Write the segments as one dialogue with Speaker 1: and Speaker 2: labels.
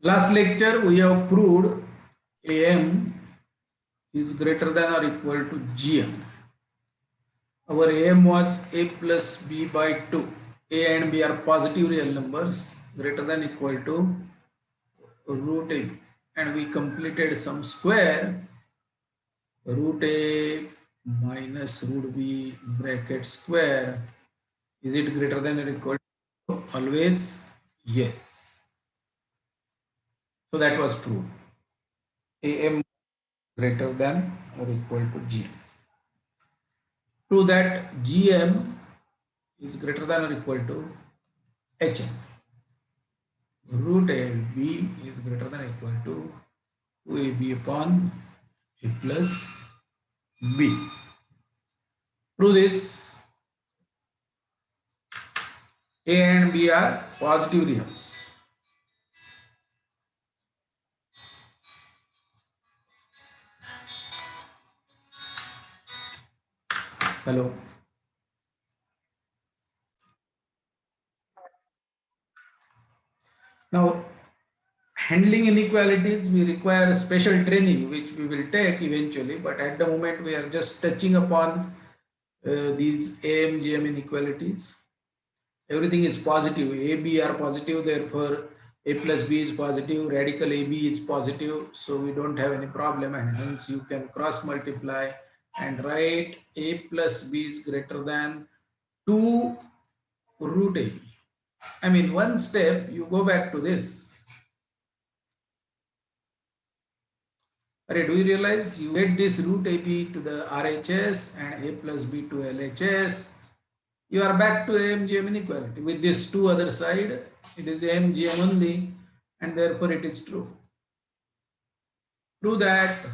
Speaker 1: Last lecture we have proved AM is greater than or equal to GM. Our AM was A plus B by 2. A and B are positive real numbers greater than equal to root A. And we completed some square root A minus root B bracket square. Is it greater than or equal to? Always yes. So that was proved. AM greater than or equal to GM. Prove that GM is greater than or equal to HM. Root AB is greater than or equal to 2AB upon A plus B. Prove this. A and B are positive reals. Hello. Now, handling inequalities, we require special training, which we will take eventually, but at the moment we are just touching upon these AM, GM inequalities. Everything is positive. AB are positive, therefore A plus B is positive, radical AB is positive, so we don't have any problem, and hence you can cross multiply and write A plus B is greater than 2 root AB. I mean, one step, you go back to this. Alright, do you realize you get this root AB to the RHS and A plus B to LHS? You are back to AMGM inequality. With this two other side, it is AMGM only, and therefore it is true. Prove that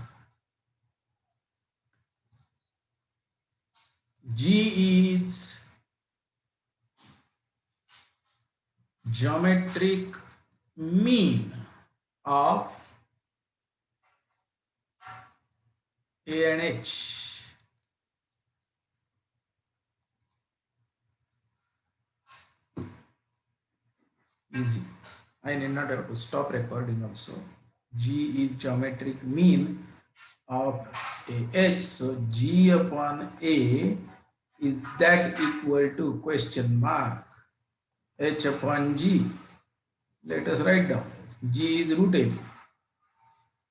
Speaker 1: G is geometric mean of A and H. Easy. I need not have to stop recording also. G is geometric mean of AH. So G upon A, is that equal to question mark H upon G? Let us write down. G is root AB.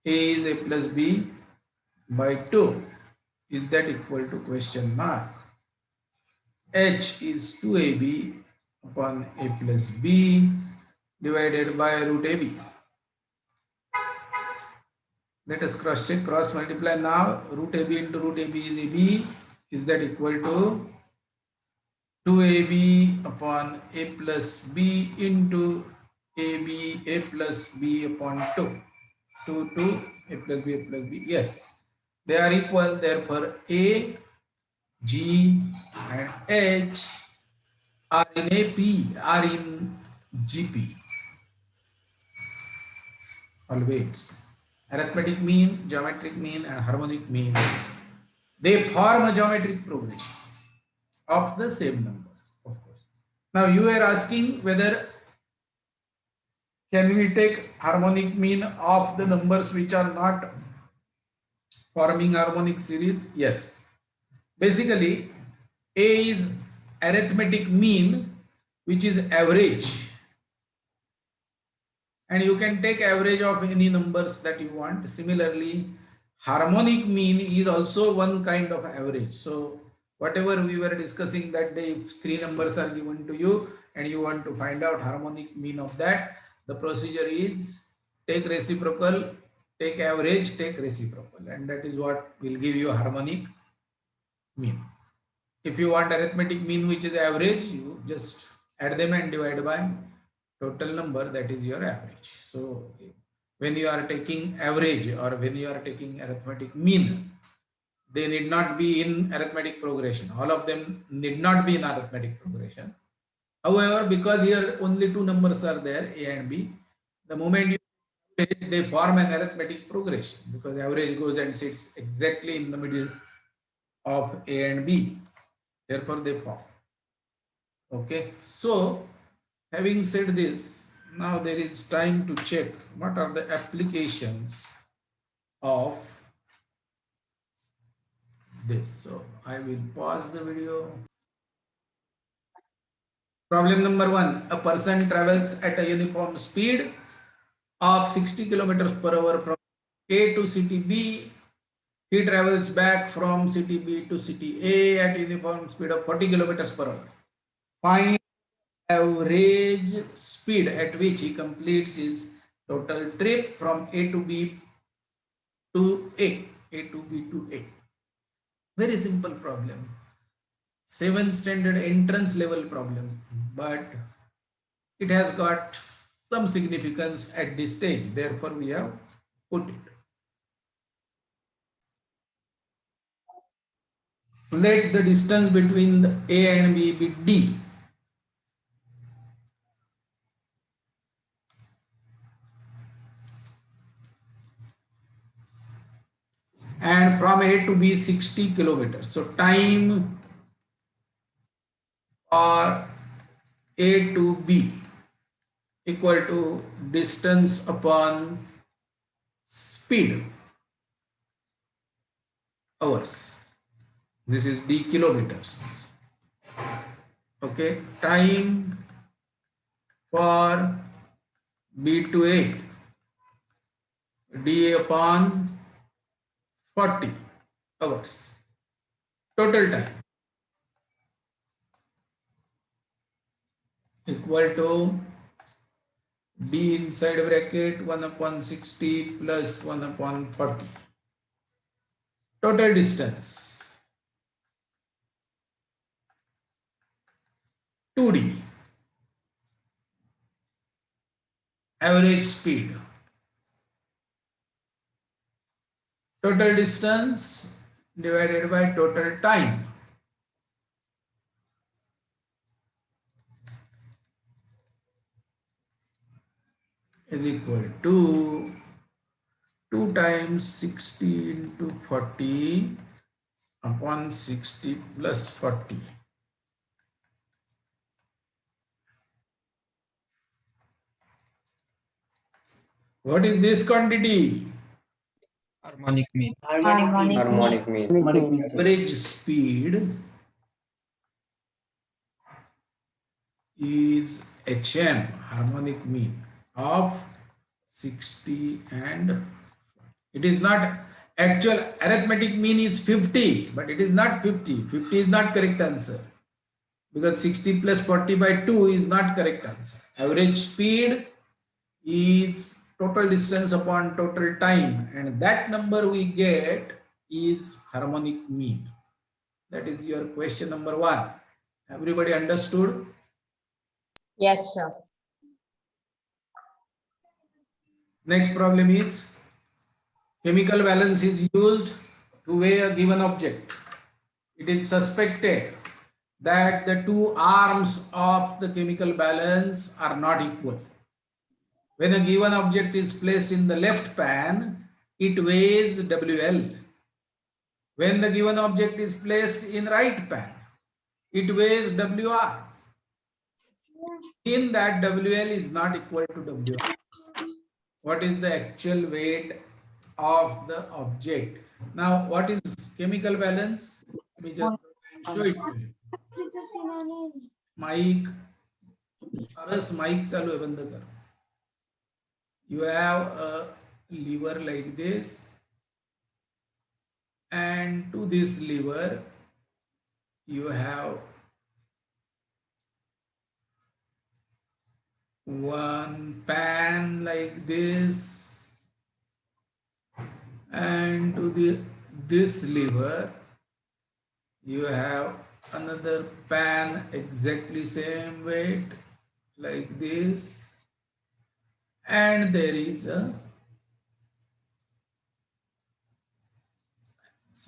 Speaker 1: A is A plus B by 2. Is that equal to question mark? H is 2AB upon A plus B divided by root AB. Let us cross check, cross multiply now. Root AB into root AB is AB. Is that equal to 2AB upon A plus B into AB, A plus B upon 2. 2 A plus B, A plus B. Yes, they are equal. Therefore, A, G, and H are in AP, are in GP. Always. Arithmetic mean, geometric mean, and harmonic mean, they form a geometric progression of the same numbers, of course. Now you are asking whether can we take harmonic mean of the numbers which are not forming harmonic series? Yes. Basically, A is arithmetic mean, which is average, and you can take average of any numbers that you want. Similarly, harmonic mean is also one kind of average. So whatever we were discussing that day, if three numbers are given to you and you want to find out harmonic mean of that, the procedure is take reciprocal, take average, take reciprocal, and that is what will give you harmonic mean. If you want arithmetic mean, which is average, you just add them and divide by total number, that is your average. So when you are taking average or when you are taking arithmetic mean, they need not be in arithmetic progression. All of them need not be in arithmetic progression. However, because here only two numbers are there, A and B, the moment you average, they form an arithmetic progression, because average goes and sits exactly in the middle of A and B. Therefore, they form. Okay. So, having said this, Now there is time to check what are the applications of this. So I will pause the video. Problem number 1. A person travels at a uniform speed of 60 kilometers per hour from A to city B. He travels back from city B to city A at uniform speed of 40 kilometers per hour. Find average speed at which he completes his total trip from A to B to A to B to A. Very simple problem. 7th standard entrance level problem, but it has got some significance at this stage. Therefore, we have put it. Let the distance between the A and B be D. And from A to B 60 kilometers. So time for A to B equal to distance upon speed, hours. This is D kilometers. Okay, time for B to A, D upon 40 hours. Total time equal to D inside bracket 1 upon 60 plus 1 upon 40. Total distance 2D. Average speed. Total distance divided by total time. Is equal to 2 times 60 into 40 upon 60 plus 40. What is this quantity?
Speaker 2: Harmonic mean.
Speaker 3: Harmonic mean.
Speaker 1: Average speed is HM, harmonic mean of 60 and it is not actual arithmetic mean is 50, but it is not 50. 50 is not correct answer because 60 plus 40 by 2 is not correct answer. Average speed is total distance upon total time, and that number we get is harmonic mean. That is your question number 1. Everybody understood?
Speaker 3: Yes, sir.
Speaker 1: Next problem is chemical balance is used to weigh a given object. It is suspected that the two arms of the chemical balance are not equal. When a given object is placed in the left pan, it weighs WL. When the given object is placed in right pan, it weighs WR. In that WL is not equal to WR. What is the actual weight of the object? Now, what is chemical balance? Let me just show it to you. Mic, Aras, mic चालू है, बंद करो. You have a lever like this, and to this lever you have one pan like this, and to this lever you have another pan exactly same weight like this, and there is a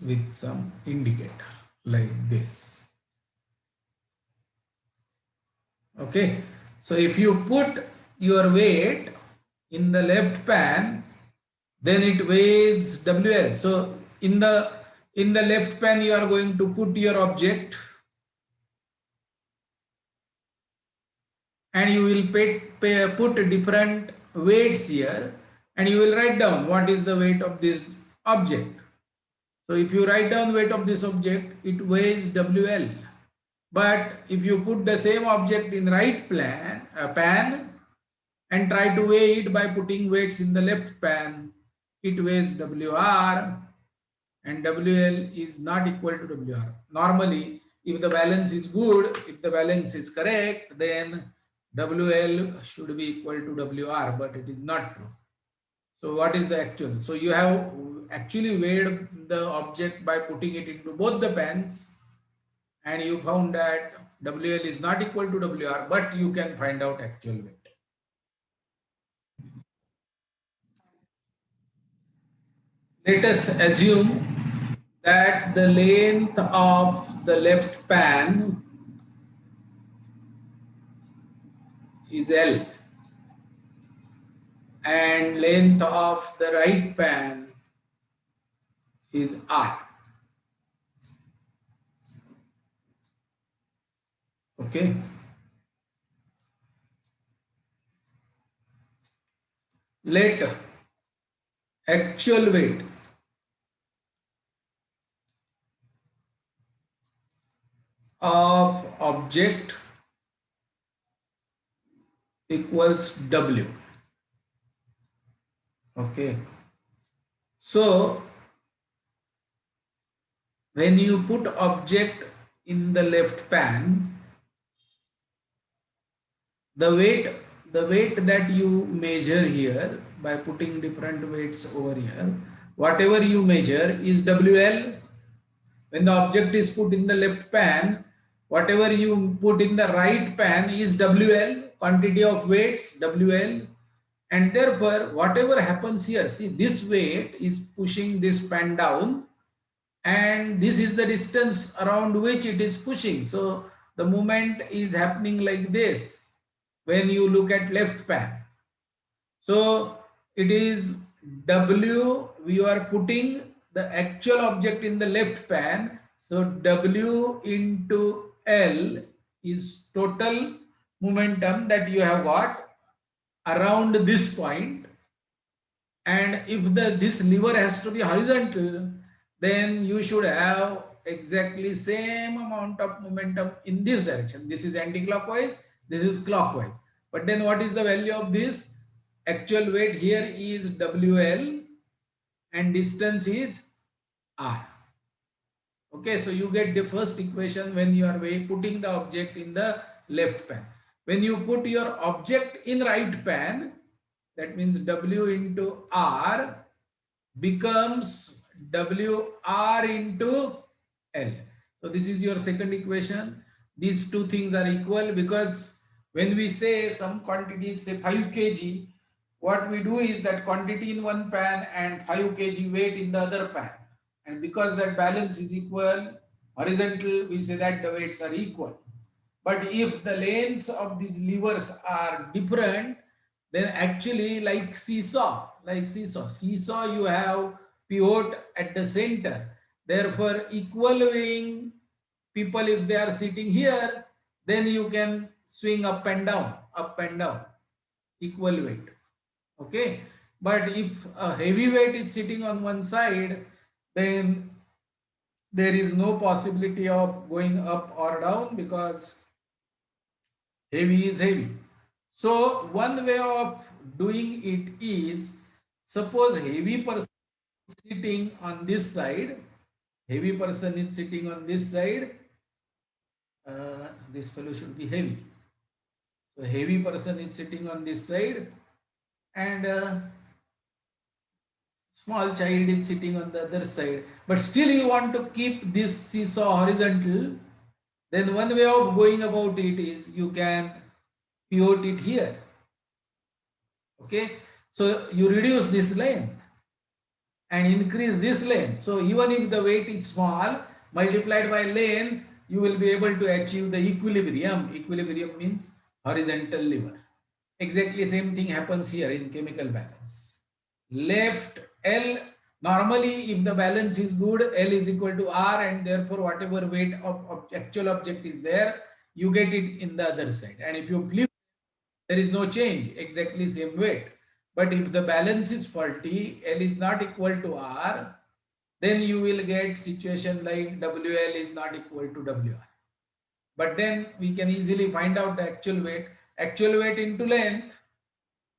Speaker 1: with some indicator like this. Okay, so if you put your weight in the left pan, then it weighs WL. So in the left pan you are going to put your object, and you will put different weights here, and you will write down what is the weight of this object. So if you write down weight of this object, it weighs WL. But if you put the same object in right pan and try to weigh it by putting weights in the left pan, it weighs WR, and WL is not equal to WR. Normally, if the balance is good, if the balance is correct, then WL should be equal to WR, but it is not true. So what is the actual? So you have actually weighed the object by putting it into both the pans, and you found that WL is not equal to WR, but you can find out actual weight. Let us assume that the length of the left pan is L and length of the right pan is R. Okay. Let actual weight of object equals W. Okay. So when you put object in the left pan, the weight that you measure here by putting different weights over here, whatever you measure is WL. When the object is put in the left pan, whatever you put in the right pan is WL, quantity of weights WL, and therefore whatever happens here, see, this weight is pushing this pan down, and this is the distance around which it is pushing. So the movement is happening like this when you look at left pan. So it is W, we are putting the actual object in the left pan. So W into L is total momentum that you have got around this point. And if this lever has to be horizontal, then you should have exactly same amount of momentum in this direction. This is anti-clockwise, this is clockwise. But then what is the value of this? Actual weight here is WL and distance is R. Okay, so you get the first equation when you are putting the object in the left pan. When you put your object in right pan, that means W into R becomes WR into L. So this is your second equation. These two things are equal because when we say some quantity, say 5 kg, what we do is that quantity in one pan and 5 kg weight in the other pan. And because that balance is equal, horizontal, we say that the weights are equal. But if the lengths of these levers are different, then actually like seesaw you have pivot at the center. Therefore, equal weighing people, if they are sitting here, then you can swing up and down, equal weight. Okay. But if a heavy weight is sitting on one side, then there is no possibility of going up or down because heavy is heavy. So one way of doing it is, suppose heavy person is sitting on this side, this fellow should be heavy. So heavy person is sitting on this side and small child is sitting on the other side. But still you want to keep this seesaw horizontal, then one way of going about it is you can pivot it here. Okay, so you reduce this length and increase this length. So even if the weight is small, multiplied by length, you will be able to achieve the equilibrium. Equilibrium means horizontal lever. Exactly same thing happens here in chemical balance. Left L, normally if the balance is good, L is equal to R, and therefore whatever weight of actual object is there, you get it in the other side. And if you flip there is no change, exactly same weight. But if the balance is faulty, L is not equal to R, then you will get situation like WL is not equal to WR. But then we can easily find out the actual weight. Actual weight into length,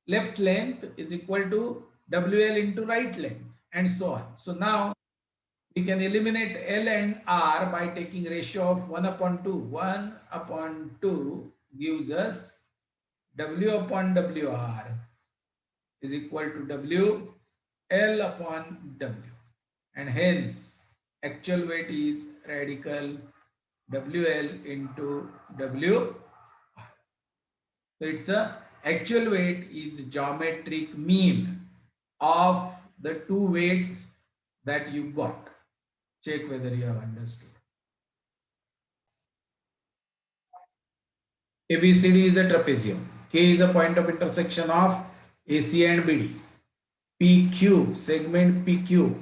Speaker 1: left length is equal to WL into right length, and so on. So now we can eliminate L and R by taking ratio of 1 upon 2. 1 upon 2 gives us W upon WR is equal to W L upon W, and hence actual weight is radical WL into W. So it's a actual weight is geometric mean of the two weights that you got. Check whether you have understood. ABCD is a trapezium. K is a point of intersection of AC and BD. PQ, segment PQ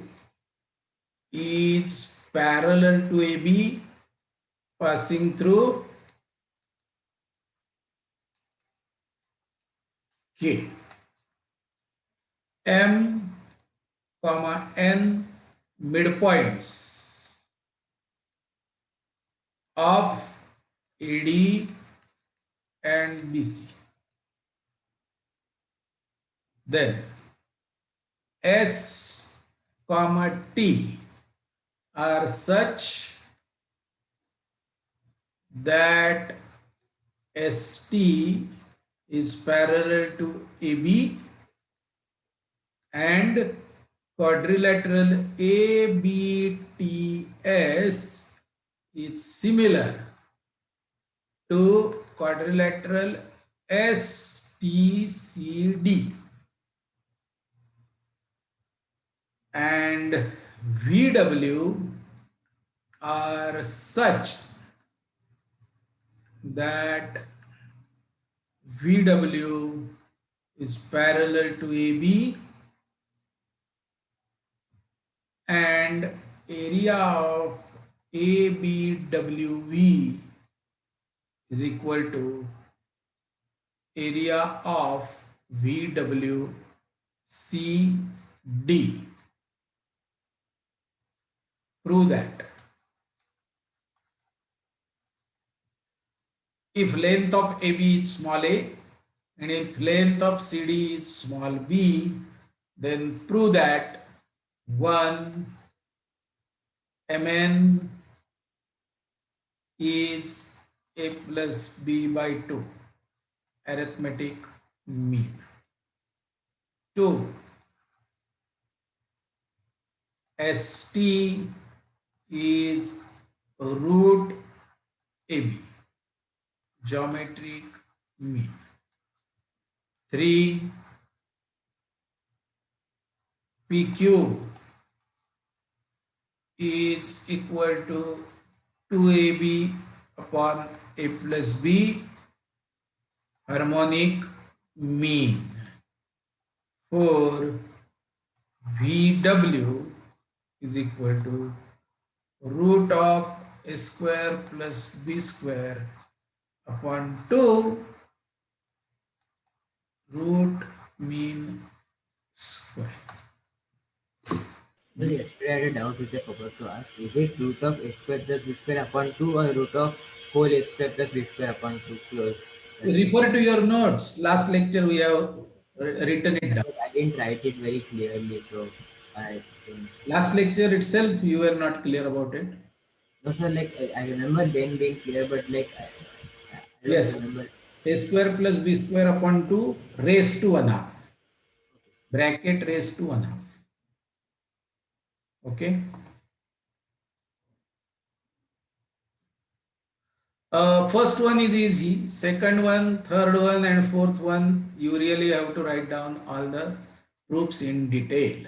Speaker 1: is parallel to AB, passing through K. M, N midpoints of AD and BC. Then S, T are such that ST is parallel to AB and quadrilateral ABTS is similar to quadrilateral STCD, and VW are such that VW is parallel to AB and area of ABWV is equal to area of VWCD. Prove that. If length of AB is small a and if length of CD is small b, then prove that 1 mn is a plus b by 2, arithmetic mean. 2 st is root ab, geometric mean. 3 pq is equal to 2ab upon a plus b, harmonic mean. 4 VW is equal to root of a square plus b square upon 2 root mean square.
Speaker 4: Yes, I had a doubt which I forgot to ask. Is it root of a square plus b square upon 2 or root of whole a square plus b square upon 2 close?
Speaker 1: Refer to your notes. Last lecture we have written it down.
Speaker 4: But I didn't write it very clearly, so I think.
Speaker 1: Last lecture itself you were not clear about it.
Speaker 4: No, sir, like I remember then being clear, but like I don't
Speaker 1: Yes.
Speaker 4: remember.
Speaker 1: A square plus b square upon 2 raised to 1 half. Bracket raised to 1 half. Okay. First one is easy. Second one, third one, and fourth one, you really have to write down all the proofs in detail.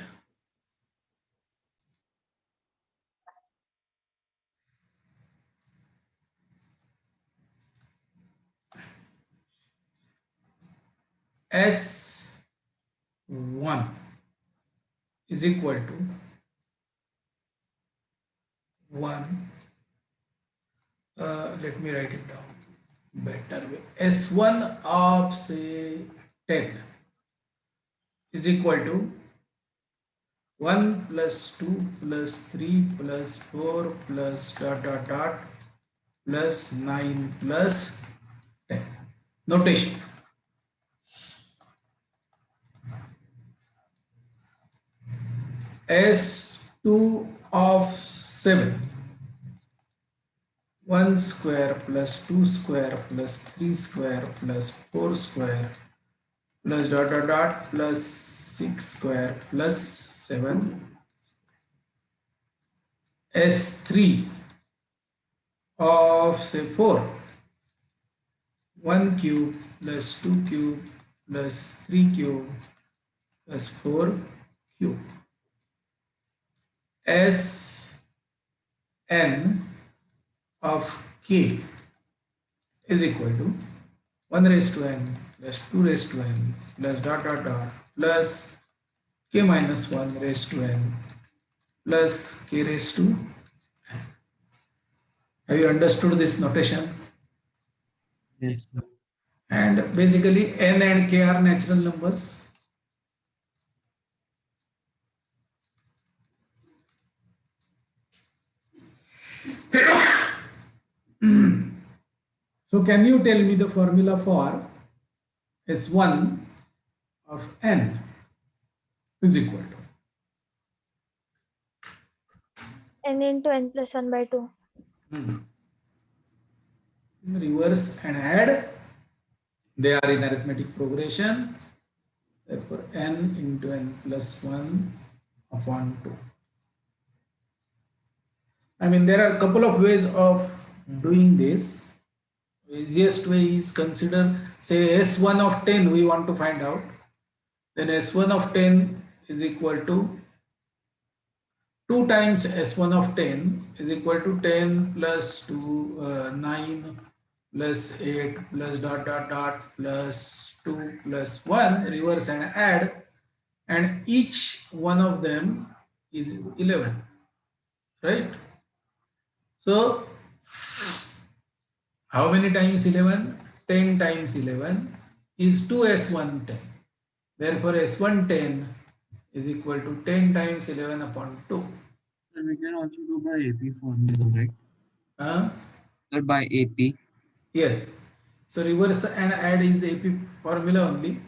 Speaker 1: S1 is equal to 1. Let me write it down. better way. S1 of say 10 is equal to 1 plus 2 plus 3 plus 4 plus dot dot dot plus 9 plus 10. Notation. S2 of 7, 1 square plus 2 square plus 3 square plus 4 square plus dot dot dot plus 6 square plus 7. S3 of say 4, 1 cube plus 2 cube plus 3 cube plus 4 cube. Sn of k is equal to 1 raised to n plus 2 raised to n plus dot dot dot plus k minus 1 raised to n plus k raised to n. Have you understood this notation?
Speaker 2: Yes, sir.
Speaker 1: And basically n and k are natural numbers. So can you tell me the formula for S1 of n is equal to?
Speaker 5: n into n plus 1 by 2.
Speaker 1: Reverse and add. They are in arithmetic progression. Therefore, n into n plus 1 upon 2. I mean, there are a couple of ways of doing this. Easiest way is consider, say S1 of 10 we want to find out. Then S1 of 10 is equal to 2 times S1 of 10 is equal to 10 plus 2, 9 plus 8 plus dot dot dot plus 2 plus 1, reverse and add, and each one of them is 11, right? So how many times 11? 10 times 11 is 2s1 10. Therefore S1 10 is equal to 10 times 11 upon 2.
Speaker 2: Sir, we can also do by AP formula, right? Sir, by AP.
Speaker 1: Yes. So reverse and add is AP formula only.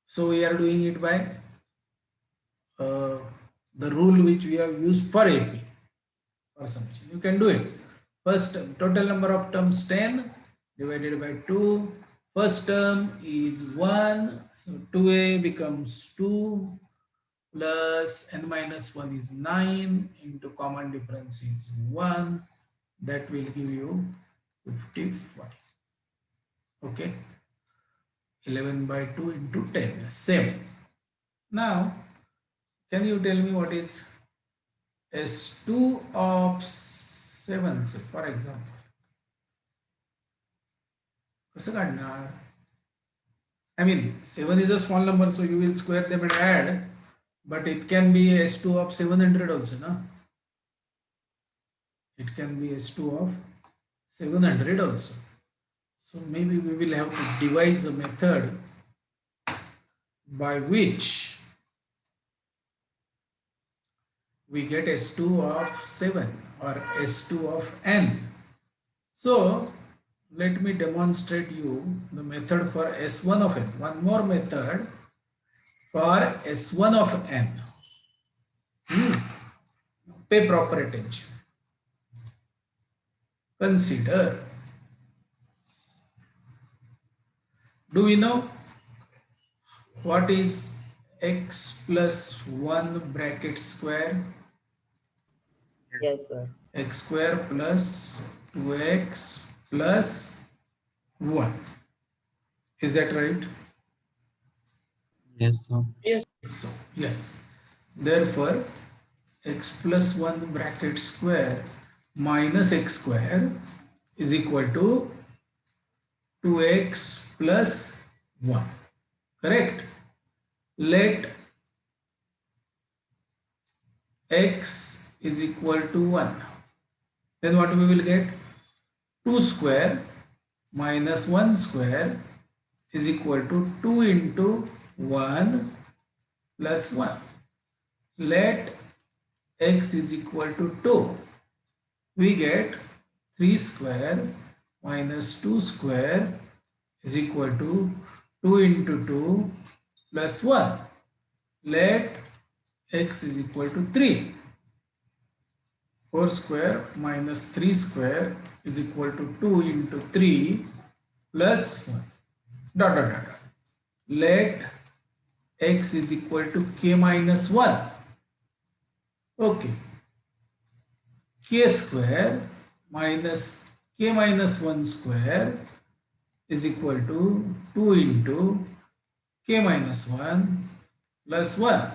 Speaker 1: So we are doing it by the rule which we have used for AP for summation. You can do it. First term, total number of terms 10 divided by 2. First term is 1. So 2a becomes 2 plus n minus 1 is 9 into common difference is 1. That will give you 55. Okay. 11 by 2 into 10. Same. Now, can you tell me what is S2 of 7, say, for example? कसं काढणार? I mean, 7 is a small number, so you will square them and add, but it can be S2 of 700 also, no? It can be S2 of 700 also. So maybe we will have to devise a method by which we get S2 of 7 or S2 of n. So let me demonstrate you the method for S1 of n. One more method for S1 of n. Pay proper attention. Consider, do we know what is x plus 1 bracket square?
Speaker 3: Yes, sir.
Speaker 1: X square plus 2x plus 1. Is that right?
Speaker 2: Yes, sir.
Speaker 1: So, yes. Therefore, x plus 1 bracket square minus x square is equal to 2x plus 1. Correct? Let x is equal to 1. Then what we will get? 2 square minus 1 square is equal to 2 into 1 plus 1. Let x is equal to 2. We get 3 square minus 2 square is equal to 2 into 2 plus 1. Let x is equal to 3. 4 square minus 3 square is equal to 2 into 3 plus 1. Dot, dot, dot, dot. Let x is equal to k minus 1. Okay. K square minus k minus 1 square is equal to 2 into k minus 1 plus 1.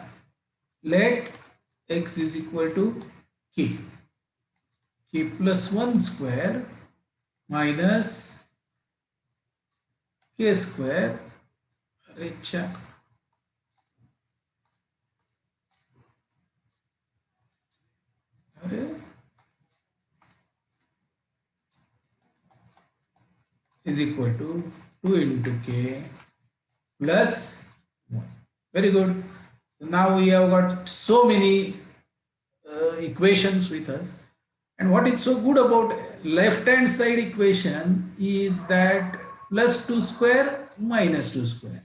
Speaker 1: Let x is equal to k. K plus 1 square minus k square is equal to 2 into k plus 1. Very good. Now we have got so many equations with us. And what is so good about left hand side equation is that plus 2 square minus 2 square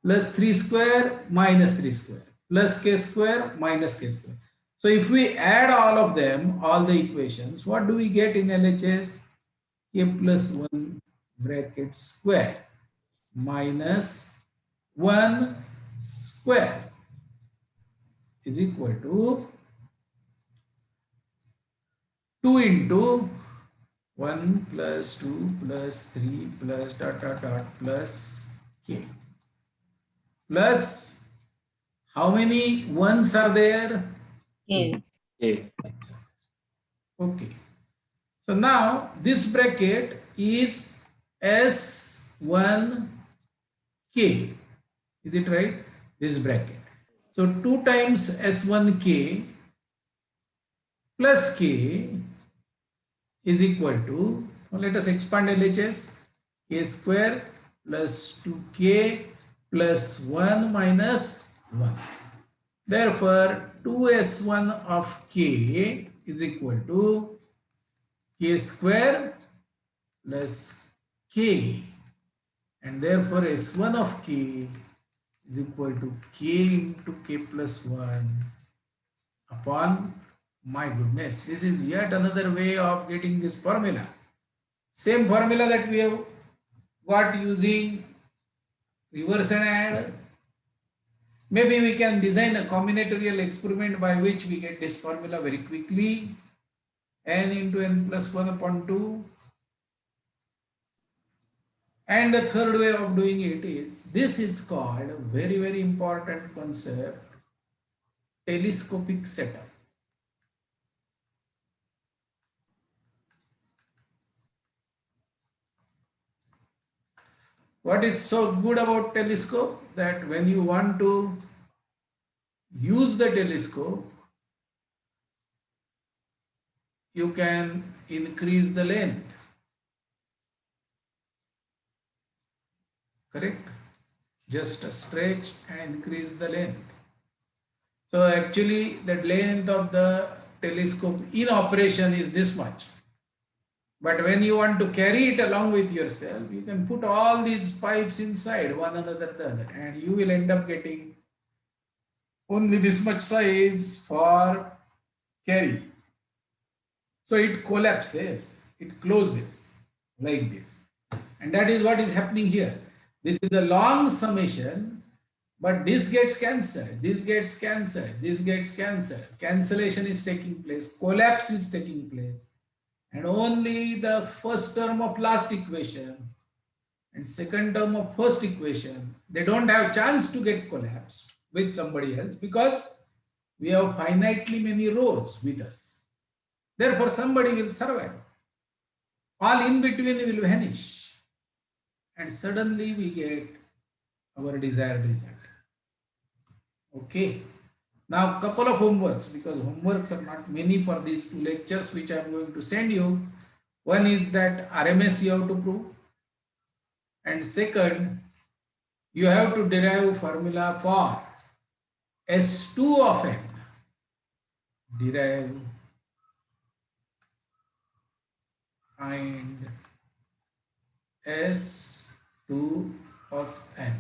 Speaker 1: plus 3 square minus 3 square plus k square minus k square. So if we add all of them, all the equations, what do we get in LHS? K plus 1 bracket square minus 1 square is equal to 2 into 1 plus 2 plus 3 plus dot dot dot plus k plus how many ones are there?
Speaker 3: K.
Speaker 1: Okay. So now this bracket is S1K. Is it right? This bracket. So 2 times S1K plus K is equal to, now let us expand LHS, K square plus 2K plus 1 minus 1. Therefore, 2S1 of K is equal to K square plus K, and therefore S1 of K is equal to K into K plus 1 upon, my goodness, this is yet another way of getting this formula. Same formula that we have got using reverse and add. Maybe we can design a combinatorial experiment by which we get this formula very quickly. N into n plus 1 upon 2. And the third way of doing it is, this is called a very, very important concept, telescopic setup. What is so good about telescope? That when you want to use the telescope, you can increase the length. Correct? Just stretch and increase the length. So actually the length of the telescope in operation is this much. But when you want to carry it along with yourself, you can put all these pipes inside one another the other, and you will end up getting only this much size for carry. So it collapses, it closes like this. And that is what is happening here. This is a long summation, but this gets cancelled, this gets cancelled, this gets cancelled. Cancellation is taking place, collapse is taking place. And only the first term of last equation and second term of first equation, they don't have chance to get collapsed with somebody else because we have finitely many rows with us. Therefore, somebody will survive. All in between will vanish. And suddenly we get our desired result. Okay. Now, couple of homeworks, because homeworks are not many for these 2 lectures which I am going to send you. One is that RMS you have to prove. And second, you have to derive formula for S2 of n. Derive, find S2 of n.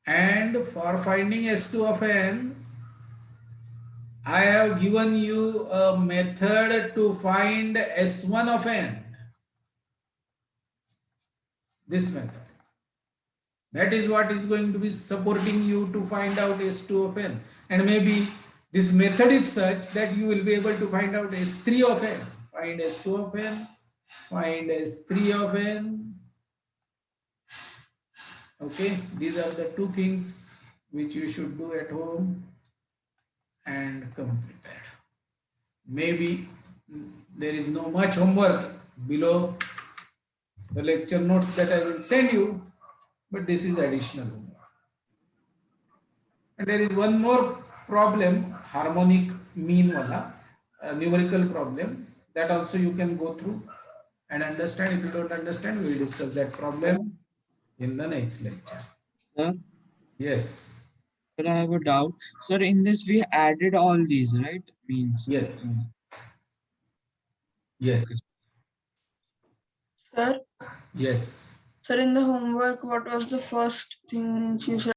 Speaker 1: And for finding S2 of n, I have given you a method to find S1 of n. This method. That is what is going to be supporting you to find out S2 of n. And maybe this method is such that you will be able to find out S3 of n. Find S2 of n, find S3 of n. Okay, these are the two things which you should do at home and come prepared. Maybe there is no much homework below the lecture notes that I will send you, but this is additional homework. And there is one more problem, harmonic mean wala, numerical problem, that also you can go through and understand. If you don't understand, we will discuss that problem in the next lecture.
Speaker 2: Sir,
Speaker 1: Yes.
Speaker 2: but I have a doubt. Sir, in this we added all these, right? Means.
Speaker 1: Yes. Yes.
Speaker 2: Okay.
Speaker 6: Sir,
Speaker 1: Yes.
Speaker 6: sir, in the homework, what was the first thing you said?